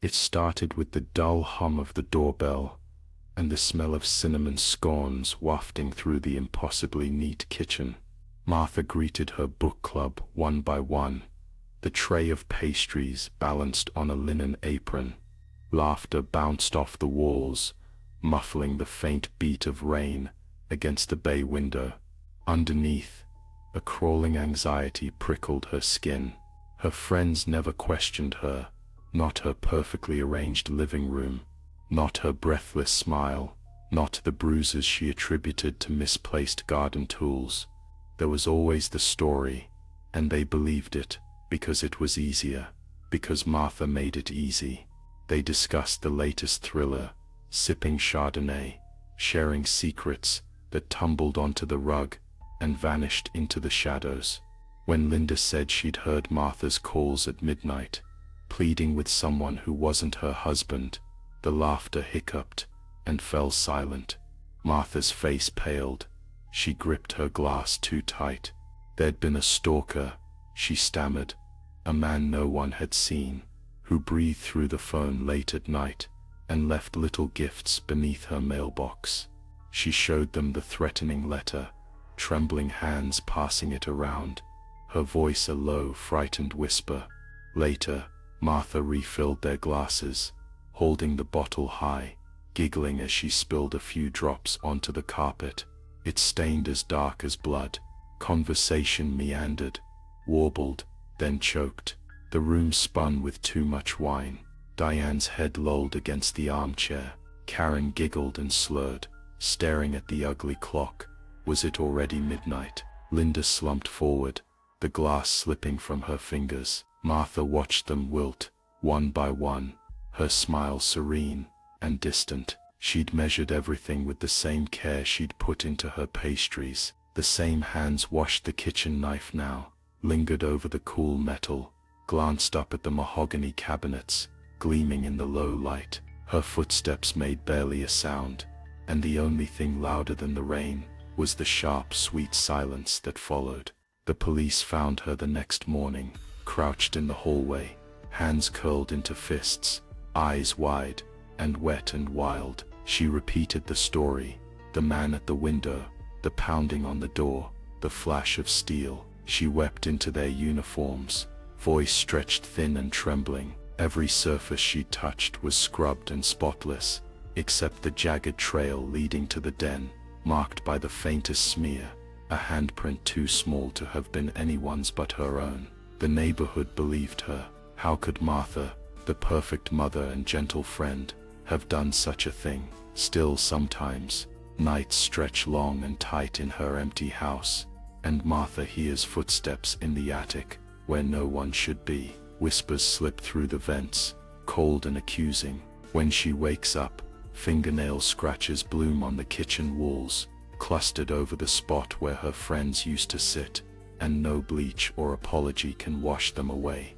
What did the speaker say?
It started with the dull hum of the doorbell, and the smell of cinnamon scones wafting through the impossibly neat kitchen. Martha greeted her book club one by one, the tray of pastries balanced on a linen apron. Laughter bounced off the walls, muffling the faint beat of rain against the bay window. Underneath, a crawling anxiety prickled her skin. Her friends never questioned her, not her perfectly arranged living room, not her breathless smile, not the bruises she attributed to misplaced garden tools. There was always the story, and they believed it because it was easier, because Martha made it easy. They discussed the latest thriller, sipping chardonnay, sharing secrets that tumbled onto the rug and vanished into the shadows. When Linda said she'd heard Martha's calls at midnight, pleading with someone who wasn't her husband, the laughter hiccuped and fell silent. Martha's face paled. She gripped her glass too tight. There'd been a stalker, she stammered, a man no one had seen, who breathed through the phone late at night and left little gifts beneath her mailbox. She showed them the threatening letter, trembling hands passing it around, her voice a low, frightened whisper. Later, Martha refilled their glasses, holding the bottle high, giggling as she spilled a few drops onto the carpet. It stained as dark as blood. Conversation meandered, warbled, then choked. The room spun with too much wine. Diane's head lolled against the armchair. Karen giggled and slurred, staring at the ugly clock. Was it already midnight? Linda slumped forward, the glass slipping from her fingers. Martha watched them wilt, one by one, her smile serene and distant. She'd measured everything with the same care she'd put into her pastries. The same hands washed the kitchen knife now, lingered over the cool metal, glanced up at the mahogany cabinets, gleaming in the low light. Her footsteps made barely a sound, and the only thing louder than the rain was the sharp, sweet silence that followed. The police found her the next morning, crouched in the hallway, hands curled into fists, eyes wide and wet and wild. She repeated the story, the man at the window, the pounding on the door, the flash of steel. She wept into their uniforms, voice stretched thin and trembling. Every surface she touched was scrubbed and spotless, except the jagged trail leading to the den, marked by the faintest smear, a handprint too small to have been anyone's but her own. The neighborhood believed her. How could Martha, the perfect mother and gentle friend, have done such a thing? Still sometimes, nights stretch long and tight in her empty house, and Martha hears footsteps in the attic, where no one should be. Whispers slip through the vents, cold and accusing. When she wakes up, fingernail scratches bloom on the kitchen walls, clustered over the spot where her friends used to sit, and no bleach or apology can wash them away.